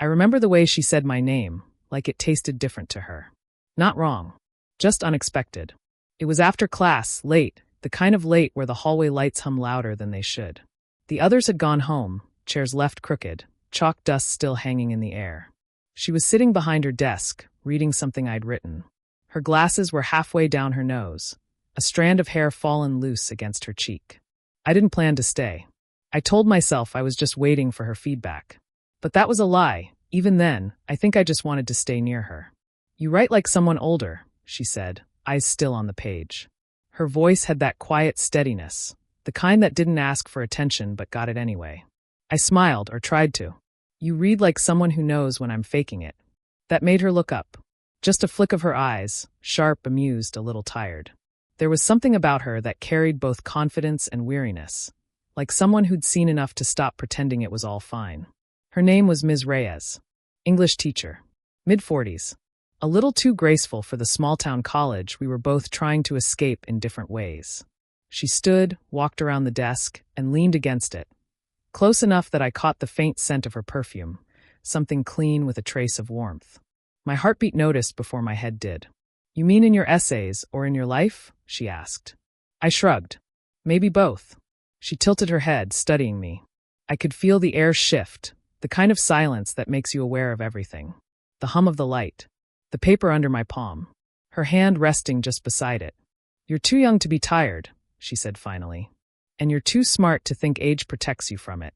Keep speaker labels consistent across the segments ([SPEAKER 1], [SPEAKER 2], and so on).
[SPEAKER 1] I remember the way she said my name, like it tasted different to her. Not wrong. Just unexpected. It was after class, late, the kind of late where the hallway lights hum louder than they should. The others had gone home, chairs left crooked, chalk dust still hanging in the air. She was sitting behind her desk, reading something I'd written. Her glasses were halfway down her nose, a strand of hair fallen loose against her cheek. I didn't plan to stay. I told myself I was just waiting for her feedback. But that was a lie. Even then, I think I just wanted to stay near her. "You write like someone older," she said, eyes still on the page. Her voice had that quiet steadiness, the kind that didn't ask for attention but got it anyway. I smiled, or tried to. "You read like someone who knows when I'm faking it." That made her look up. Just a flick of her eyes, sharp, amused, a little tired. There was something about her that carried both confidence and weariness, like someone who'd seen enough to stop pretending it was all fine. Her name was Ms. Reyes, English teacher, mid-40s. A little too graceful for the small-town college we were both trying to escape in different ways. She stood, walked around the desk, and leaned against it, close enough that I caught the faint scent of her perfume, something clean with a trace of warmth. My heartbeat noticed before my head did. "You mean in your essays or in your life?" she asked. I shrugged. "Maybe both." She tilted her head, studying me. I could feel the air shift, the kind of silence that makes you aware of everything. The hum of the light. The paper under my palm. Her hand resting just beside it. "You're too young to be tired," she said finally. "And you're too smart to think age protects you from it."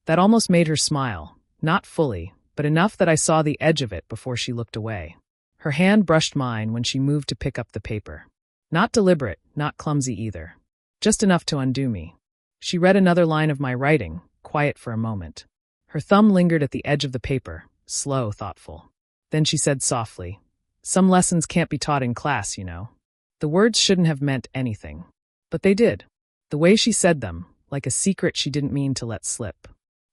[SPEAKER 1] That almost made her smile, not fully, but enough that I saw the edge of it before she looked away. Her hand brushed mine when she moved to pick up the paper. Not deliberate, not clumsy either. Just enough to undo me. She read another line of my writing, quiet for a moment. Her thumb lingered at the edge of the paper, slow, thoughtful. Then she said softly, "Some lessons can't be taught in class, you know." The words shouldn't have meant anything. But they did. The way she said them, like a secret she didn't mean to let slip.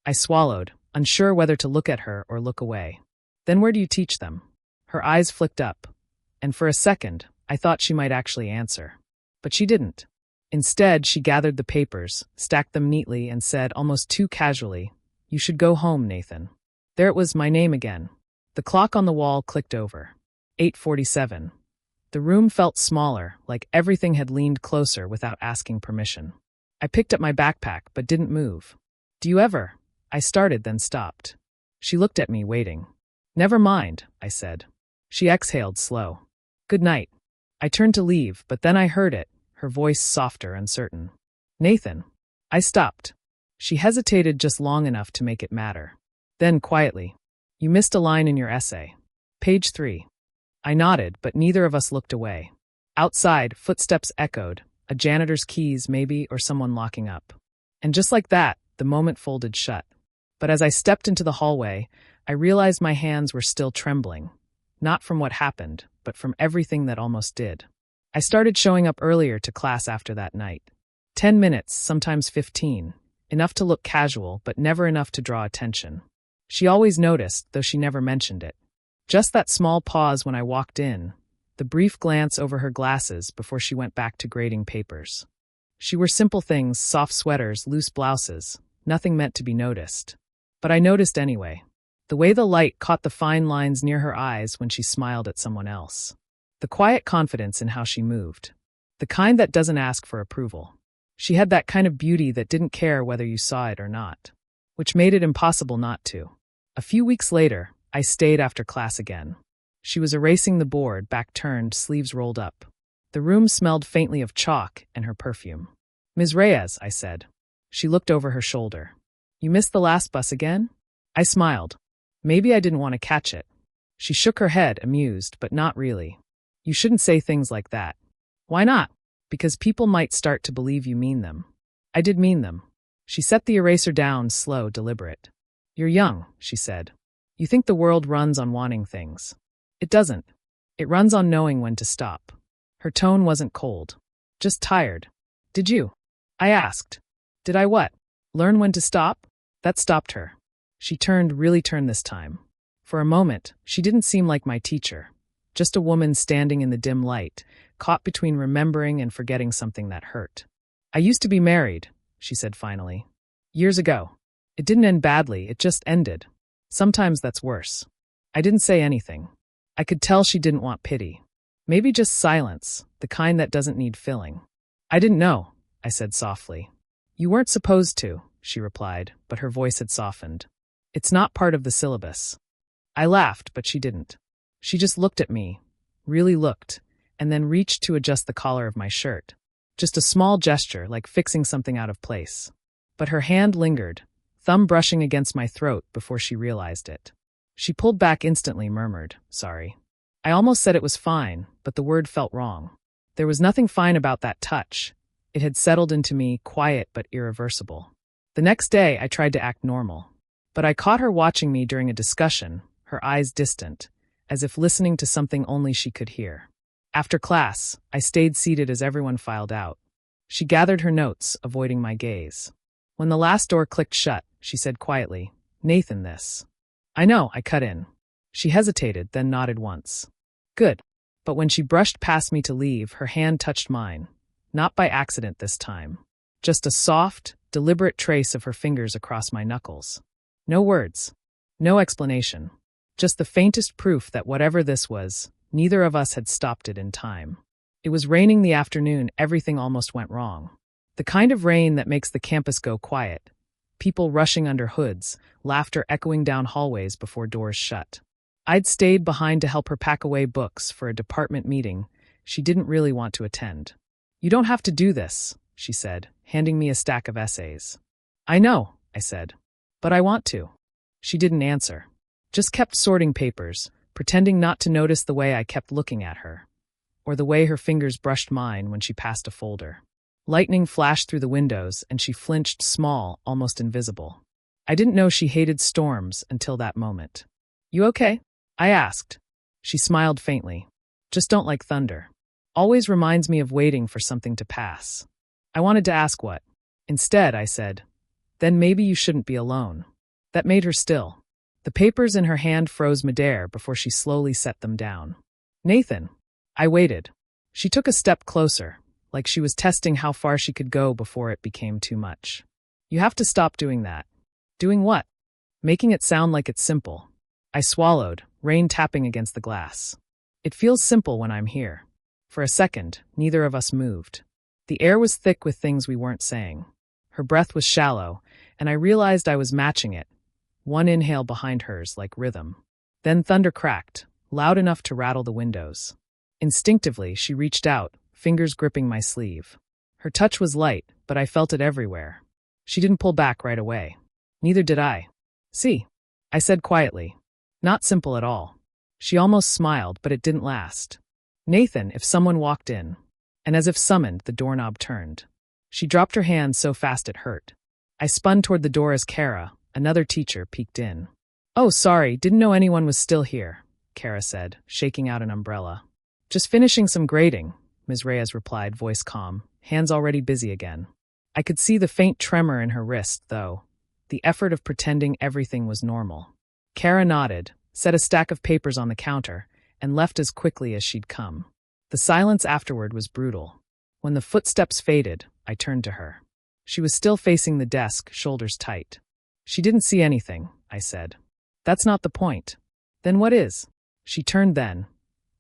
[SPEAKER 1] I swallowed, unsure whether to look at her or look away. "Then where do you teach them?" Her eyes flicked up, and for a second, I thought she might actually answer. But she didn't. Instead, she gathered the papers, stacked them neatly, and said, almost too casually, "You should go home, Nathan." There it was, my name again. The clock on the wall clicked over. 8:47. The room felt smaller, like everything had leaned closer without asking permission. I picked up my backpack, but didn't move. "Do you ever?" I started, then stopped. She looked at me, waiting. "Never mind," I said. She exhaled, slow. "Good night." I turned to leave, but then I heard it, her voice softer, uncertain. "Nathan." I stopped. She hesitated just long enough to make it matter. Then, quietly, "You missed a line in your essay. Page 3. I nodded, but neither of us looked away. Outside, footsteps echoed, a janitor's keys maybe, or someone locking up. And just like that, the moment folded shut. But as I stepped into the hallway, I realized my hands were still trembling. Not from what happened, but from everything that almost did. I started showing up earlier to class after that night. 10 minutes, sometimes 15. Enough to look casual, but never enough to draw attention. She always noticed, though she never mentioned it. Just that small pause when I walked in, the brief glance over her glasses before she went back to grading papers. She wore simple things, soft sweaters, loose blouses, nothing meant to be noticed. But I noticed anyway. The way the light caught the fine lines near her eyes when she smiled at someone else. The quiet confidence in how she moved. The kind that doesn't ask for approval. She had that kind of beauty that didn't care whether you saw it or not. Which made it impossible not to. A few weeks later, I stayed after class again. She was erasing the board, back turned, sleeves rolled up. The room smelled faintly of chalk and her perfume. "Ms. Reyes," I said. She looked over her shoulder. "You missed the last bus again?" I smiled. Maybe I didn't want to catch it. She shook her head, amused, but not really. "You shouldn't say things like that." "Why not?" "Because people might start to believe you mean them." I did mean them. She set the eraser down, slow, deliberate. "You're young," she said. "You think the world runs on wanting things. It doesn't. It runs on knowing when to stop." Her tone wasn't cold. Just tired. "Did you?" I asked. "Did I what? Learn when to stop?" That stopped her. She really turned this time. For a moment, she didn't seem like my teacher. Just a woman standing in the dim light, caught between remembering and forgetting something that hurt. "I used to be married," she said finally. "Years ago. It didn't end badly, it just ended. Sometimes that's worse. I didn't say anything. I could tell she didn't want pity. Maybe just silence, the kind that doesn't need filling. I didn't know, I said softly. You weren't supposed to, she replied, but her voice had softened. It's not part of the syllabus. I laughed, but she didn't. She just looked at me, really looked, and then reached to adjust the collar of my shirt. Just a small gesture, like fixing something out of place. But her hand lingered, thumb brushing against my throat before she realized it. She pulled back instantly, murmured, sorry. I almost said it was fine, but the word felt wrong. There was nothing fine about that touch. It had settled into me, quiet but irreversible. The next day, I tried to act normal. But I caught her watching me during a discussion, her eyes distant, as if listening to something only she could hear. After class, I stayed seated as everyone filed out. She gathered her notes, avoiding my gaze. When the last door clicked shut, she said quietly, Nathan, this. I know, I cut in. She hesitated, then nodded once. Good. But when she brushed past me to leave, her hand touched mine. Not by accident this time. Just a soft, deliberate trace of her fingers across my knuckles. No words. No explanation. Just the faintest proof that whatever this was, neither of us had stopped it in time. It was raining the afternoon, everything almost went wrong. The kind of rain that makes the campus go quiet. People rushing under hoods, laughter echoing down hallways before doors shut. I'd stayed behind to help her pack away books for a department meeting she didn't really want to attend. You don't have to do this, she said, handing me a stack of essays. I know, I said. But I want to. She didn't answer. Just kept sorting papers, pretending not to notice the way I kept looking at her, or the way her fingers brushed mine when she passed a folder. Lightning flashed through the windows, and she flinched, small, almost invisible. I didn't know she hated storms until that moment. You okay? I asked. She smiled faintly. Just don't like thunder. Always reminds me of waiting for something to pass. I wanted to ask what. Instead, I said, then maybe you shouldn't be alone. That made her still. The papers in her hand froze midair before she slowly set them down. Nathan. I waited. She took a step closer, like she was testing how far she could go before it became too much. You have to stop doing that. Doing what? Making it sound like it's simple. I swallowed, rain tapping against the glass. It feels simple when I'm here. For a second, neither of us moved. The air was thick with things we weren't saying. Her breath was shallow, and I realized I was matching it. One inhale behind hers, like rhythm. Then thunder cracked, loud enough to rattle the windows. Instinctively, she reached out, fingers gripping my sleeve. Her touch was light, but I felt it everywhere. She didn't pull back right away. Neither did I. See, I said quietly. Not simple at all. She almost smiled, but it didn't last. Nathan, if someone walked in. And as if summoned, the doorknob turned. She dropped her hand so fast it hurt. I spun toward the door as Kara, another teacher, peeked in. Oh, sorry, didn't know anyone was still here, Kara said, shaking out an umbrella. Just finishing some grading, Ms. Reyes replied, voice calm, hands already busy again. I could see the faint tremor in her wrist, though. The effort of pretending everything was normal. Kara nodded, set a stack of papers on the counter, and left as quickly as she'd come. The silence afterward was brutal. When the footsteps faded, I turned to her. She was still facing the desk, shoulders tight. She didn't see anything, I said. That's not the point. Then what is? She turned then.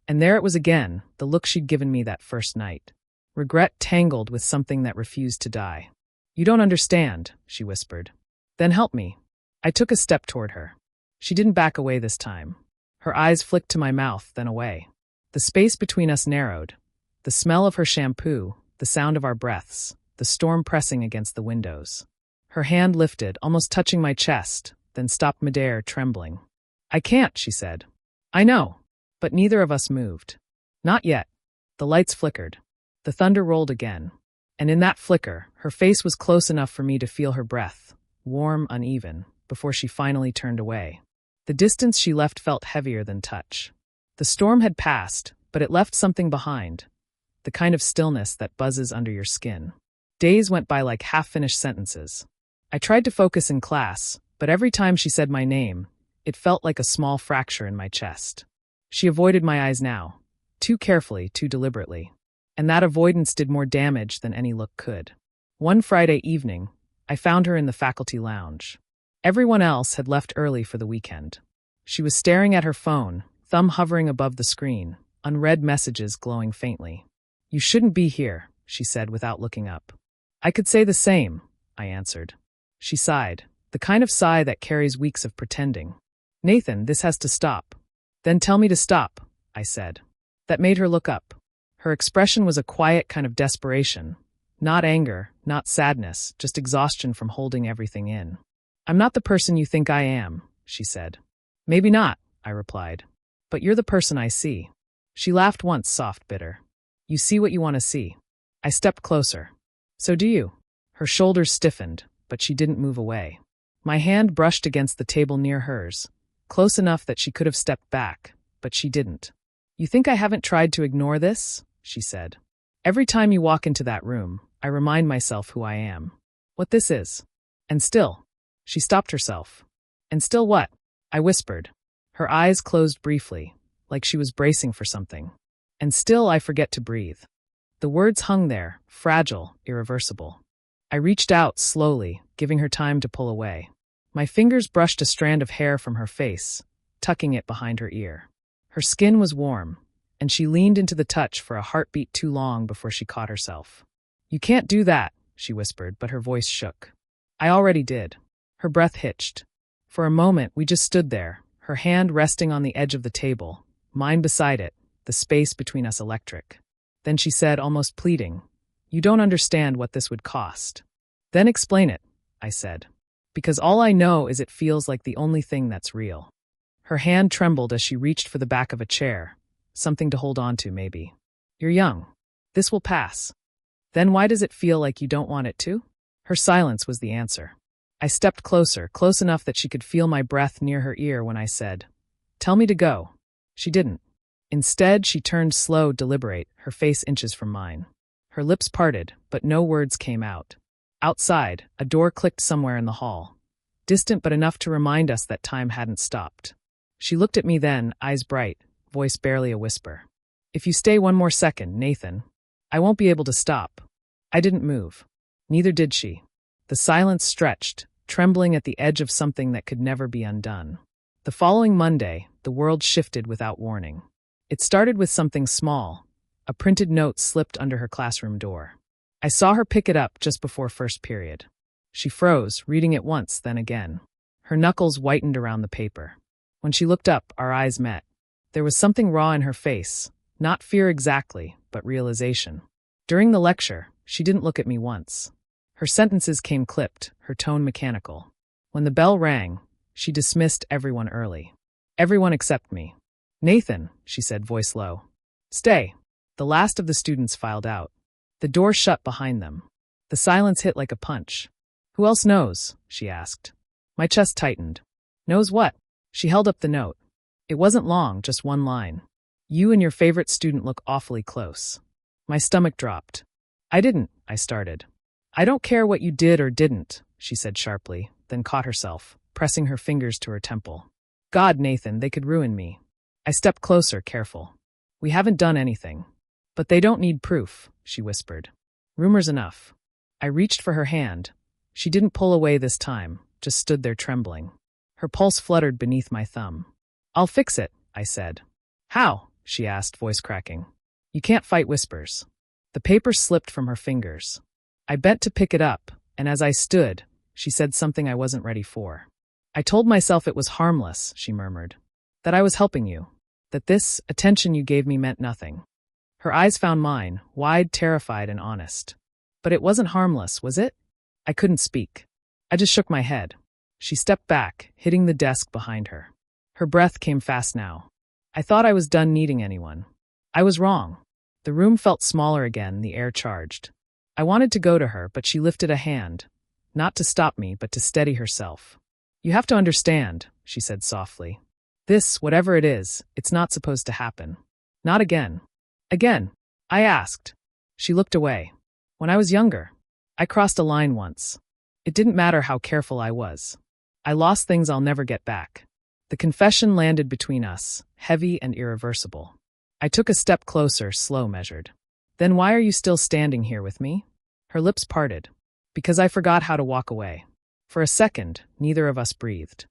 [SPEAKER 1] And there it was again, the look she'd given me that first night. Regret tangled with something that refused to die. You don't understand, she whispered. Then help me. I took a step toward her. She didn't back away this time. Her eyes flicked to my mouth, then away. The space between us narrowed. The smell of her shampoo, the sound of our breaths, the storm pressing against the windows. Her hand lifted, almost touching my chest, then stopped midair, trembling. I can't, she said. I know. But neither of us moved. Not yet. The lights flickered. The thunder rolled again. And in that flicker, her face was close enough for me to feel her breath, warm, uneven, before she finally turned away. The distance she left felt heavier than touch. The storm had passed, but it left something behind. The kind of stillness that buzzes under your skin. Days went by like half-finished sentences. I tried to focus in class, but every time she said my name, it felt like a small fracture in my chest. She avoided my eyes now, too carefully, too deliberately. And that avoidance did more damage than any look could. One Friday evening, I found her in the faculty lounge. Everyone else had left early for the weekend. She was staring at her phone, thumb hovering above the screen, unread messages glowing faintly. "You shouldn't be here," she said without looking up. "I could say the same," I answered. She sighed, the kind of sigh that carries weeks of pretending. "Nathan, this has to stop." "Then tell me to stop," I said. That made her look up. Her expression was a quiet kind of desperation. Not anger, not sadness, just exhaustion from holding everything in. "I'm not the person you think I am," she said. "Maybe not," I replied. "But you're the person I see." She laughed once, soft, bitter. "You see what you want to see." I stepped closer. "So do you." Her shoulders stiffened, but she didn't move away. My hand brushed against the table near hers, close enough that she could have stepped back, but she didn't. "You think I haven't tried to ignore this?" she said. "Every time you walk into that room, I remind myself who I am. What this is. And still." She stopped herself. "And still what?" I whispered. Her eyes closed briefly, like she was bracing for something. "And still I forget to breathe." The words hung there, fragile, irreversible. I reached out slowly, giving her time to pull away. My fingers brushed a strand of hair from her face, tucking it behind her ear. Her skin was warm, and she leaned into the touch for a heartbeat too long before she caught herself. "You can't do that," she whispered, but her voice shook. "I already did." Her breath hitched. For a moment, we just stood there, her hand resting on the edge of the table, mine beside it, the space between us electric. Then she said, almost pleading, "You don't understand what this would cost." "Then explain it," I said. "Because all I know is it feels like the only thing that's real." Her hand trembled as she reached for the back of a chair, something to hold on to, maybe. "You're young. This will pass." "Then why does it feel like you don't want it to?" Her silence was the answer. I stepped closer, close enough that she could feel my breath near her ear when I said, "Tell me to go." She didn't. Instead, she turned slow, deliberate, her face inches from mine. Her lips parted, but no words came out. Outside, a door clicked somewhere in the hall, distant but enough to remind us that time hadn't stopped. She looked at me then, eyes bright, voice barely a whisper. "If you stay one more second, Nathan, I won't be able to stop." I didn't move. Neither did she. The silence stretched, trembling at the edge of something that could never be undone. The following Monday, the world shifted without warning. It started with something small. A printed note slipped under her classroom door. I saw her pick it up just before first period. She froze, reading it once, then again. Her knuckles whitened around the paper. When she looked up, our eyes met. There was something raw in her face, not fear exactly, but realization. During the lecture, she didn't look at me once. Her sentences came clipped, her tone mechanical. When the bell rang, she dismissed everyone early. Everyone except me. "Nathan," she said, voice low. "Stay." The last of the students filed out. The door shut behind them. The silence hit like a punch. "Who else knows?" she asked. My chest tightened. "Knows what?" She held up the note. It wasn't long, just one line. "You and your favorite student look awfully close." My stomach dropped. I started. "I don't care what you did or didn't," she said sharply, then caught herself, pressing her fingers to her temple. "God, Nathan, they could ruin me." I stepped closer, careful. "We haven't done anything." "But they don't need proof," she whispered. "Rumors enough." I reached for her hand. She didn't pull away this time, just stood there trembling. Her pulse fluttered beneath my thumb. "I'll fix it," I said. "How?" she asked, voice cracking. "You can't fight whispers." The paper slipped from her fingers. I bent to pick it up, and as I stood, she said something I wasn't ready for. "I told myself it was harmless," she murmured. "That I was helping you. That this attention you gave me meant nothing." Her eyes found mine, wide, terrified, and honest. "But it wasn't harmless, was it?" I couldn't speak. I just shook my head. She stepped back, hitting the desk behind her. Her breath came fast now. I thought I was done needing anyone. I was wrong. The room felt smaller again, the air charged. I wanted to go to her, but she lifted a hand, not to stop me, but to steady herself. "You have to understand," she said softly. "This, whatever it is, it's not supposed to happen. Not again." "Again?" I asked. She looked away. "When I was younger, I crossed a line once. It didn't matter how careful I was. I lost things I'll never get back." The confession landed between us, heavy and irreversible. I took a step closer, slow, measured. "Then why are you still standing here with me?" Her lips parted. "Because I forgot how to walk away." For a second, neither of us breathed.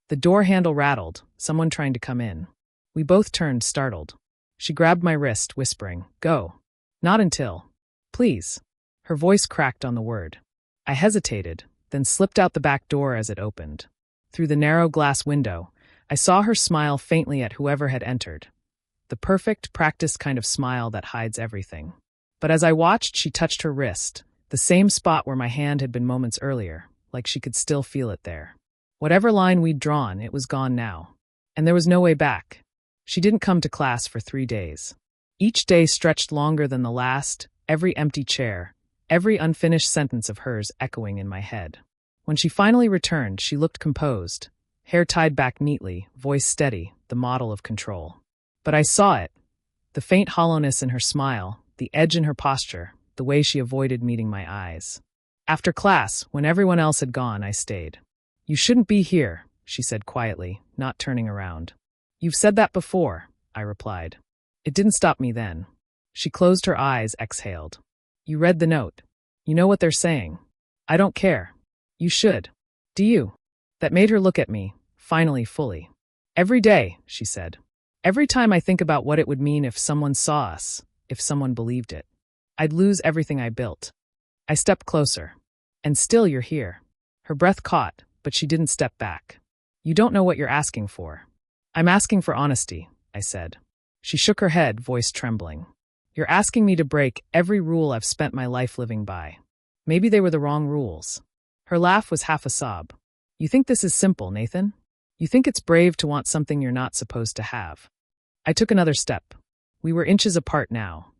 [SPEAKER 1] The door handle rattled, someone trying to come in. We both turned, startled. She grabbed my wrist, whispering, "Go." "Not until." "Please." Her voice cracked on the word. I hesitated, then slipped out the back door as it opened. Through the narrow glass window, I saw her smile faintly at whoever had entered. The perfect, practiced kind of smile that hides everything. But as I watched, she touched her wrist, the same spot where my hand had been moments earlier, like she could still feel it there. Whatever line we'd drawn, it was gone now. And there was no way back. She didn't come to class for 3 days. Each day stretched longer than the last, every empty chair, every unfinished sentence of hers echoing in my head. When she finally returned, she looked composed, hair tied back neatly, voice steady, the model of control. But I saw it. The faint hollowness in her smile, the edge in her posture, the way she avoided meeting my eyes. After class, when everyone else had gone, I stayed. "You shouldn't be here," she said quietly, not turning around. "You've said that before," I replied. It didn't stop me then. She closed her eyes, exhaled. "You read the note. You know what they're saying. I don't care. You should. Do you?" That made her look at me, finally fully. "Every day," she said. "Every time I think about what it would mean if someone saw us, if someone believed it. I'd lose everything I built." I stepped closer. "And still you're here." Her breath caught, but she didn't step back. "You don't know what you're asking for." "I'm asking for honesty," I said. She shook her head, voice trembling. "You're asking me to break every rule I've spent my life living by. Maybe they were the wrong rules." Her laugh was half a sob. "You think this is simple, Nathan? You think it's brave to want something you're not supposed to have." I took another step. We were inches apart now.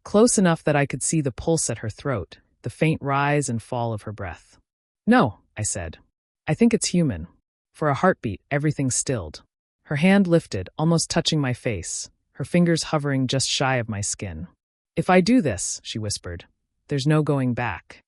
[SPEAKER 1] Close enough that I could see the pulse at her throat, the faint rise and fall of her breath. "No," I said. "I think it's human." For a heartbeat, everything stilled. Her hand lifted, almost touching my face, her fingers hovering just shy of my skin. "If I do this," she whispered, "there's no going back."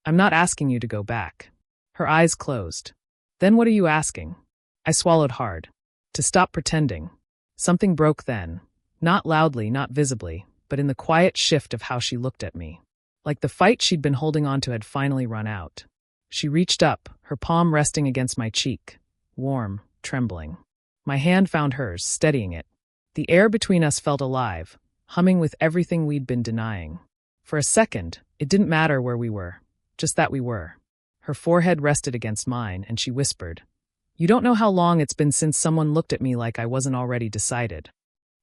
[SPEAKER 1] "I'm not asking you to go back." Her eyes closed. "Then what are you asking?" I swallowed hard. To stop pretending. Something broke then. Not loudly, not visibly, but in the quiet shift of how she looked at me. Like the fight she'd been holding on to had finally run out. She reached up, her palm resting against my cheek, warm, trembling. My hand found hers, steadying it. The air between us felt alive, humming with everything we'd been denying. For a second, it didn't matter where we were, just that we were. Her forehead rested against mine, and she whispered, "You don't know how long it's been since someone looked at me like I wasn't already decided."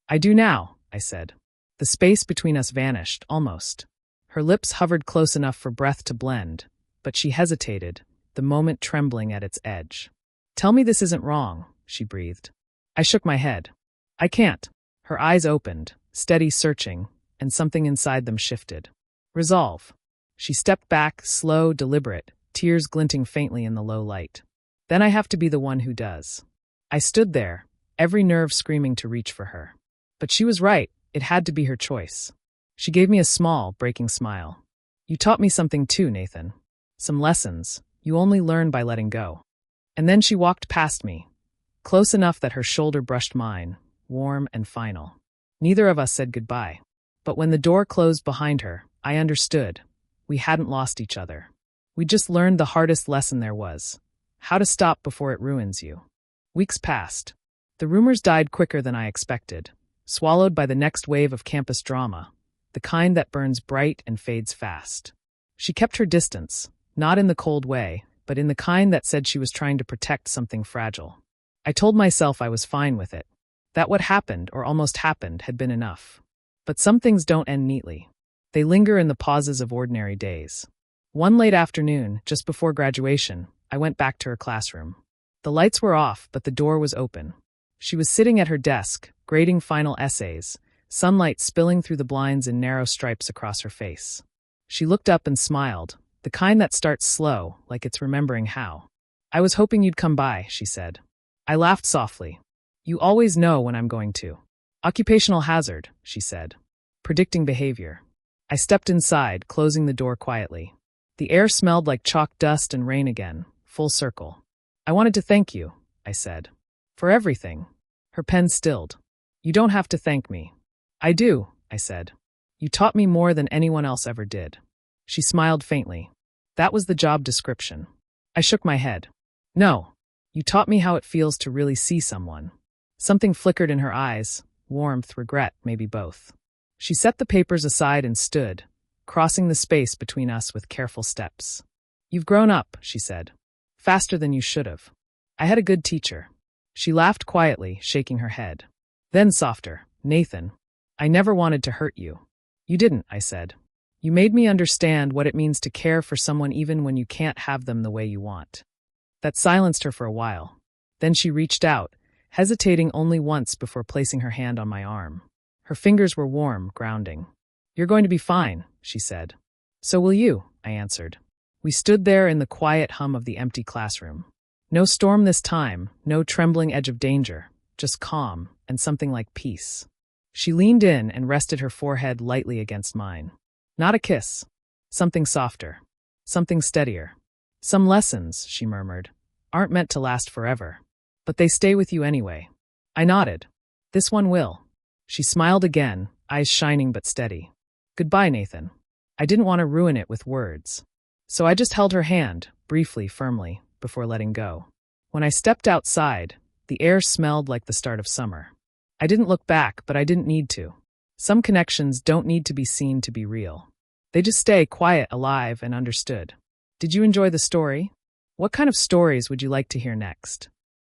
[SPEAKER 1] "I do now," I said. The space between us vanished, almost. Her lips hovered close enough for breath to blend, but she hesitated, the moment trembling at its edge. "Tell me this isn't wrong," she breathed. I shook my head. "I can't." Her eyes opened, steady, searching, and something inside them shifted. "Resolve." She stepped back, slow, deliberate, tears glinting faintly in the low light. "Then I have to be the one who does." I stood there, every nerve screaming to reach for her. But she was right, it had to be her choice. She gave me a small, breaking smile. "You taught me something too, Nathan. Some lessons you only learn by letting go." And then she walked past me, close enough that her shoulder brushed mine, warm and final. Neither of us said goodbye. But when the door closed behind her, I understood. We hadn't lost each other. We'd just learned the hardest lesson there was. How to stop before it ruins you. Weeks passed. The rumors died quicker than I expected, swallowed by the next wave of campus drama, the kind that burns bright and fades fast. She kept her distance, not in the cold way, but in the kind that said she was trying to protect something fragile. I told myself I was fine with it, that what happened, or almost happened, had been enough. But some things don't end neatly. They linger in the pauses of ordinary days. One late afternoon, just before graduation, I went back to her classroom. The lights were off, but the door was open. She was sitting at her desk, grading final essays, sunlight spilling through the blinds in narrow stripes across her face. She looked up and smiled, the kind that starts slow, like it's remembering how. "I was hoping you'd come by," she said. I laughed softly. "You always know when I'm going to." "Occupational hazard," she said. "Predicting behavior." I stepped inside, closing the door quietly. The air smelled like chalk dust and rain again, full circle. "I wanted to thank you," I said. "For everything." Her pen stilled. "You don't have to thank me." "I do," I said. "You taught me more than anyone else ever did." She smiled faintly. "That was the job description." I shook my head. No, you taught me how it feels to really see someone. Something flickered in her eyes, warmth, regret, maybe both. She set the papers aside and stood, crossing the space between us with careful steps. You've grown up, she said. Faster than you should have. I had a good teacher. She laughed quietly, shaking her head. Then softer, Nathan, I never wanted to hurt you. You didn't, I said. You made me understand what it means to care for someone even when you can't have them the way you want. That silenced her for a while. Then she reached out, hesitating only once before placing her hand on my arm. Her fingers were warm, grounding. You're going to be fine, she said. So will you, I answered. We stood there in the quiet hum of the empty classroom. No storm this time, no trembling edge of danger, just calm and something like peace. She leaned in and rested her forehead lightly against mine. Not a kiss. Something softer. Something steadier. Some lessons, she murmured, aren't meant to last forever. But they stay with you anyway. I nodded. This one will. She smiled again, eyes shining but steady. Goodbye, Nathan. I didn't want to ruin it with words. So I just held her hand, briefly, firmly, before letting go. When I stepped outside, the air smelled like the start of summer. I didn't look back, but I didn't need to. Some connections don't need to be seen to be real. They just stay quiet, alive, and understood. Did you enjoy the story? What kind of stories would you like to hear next?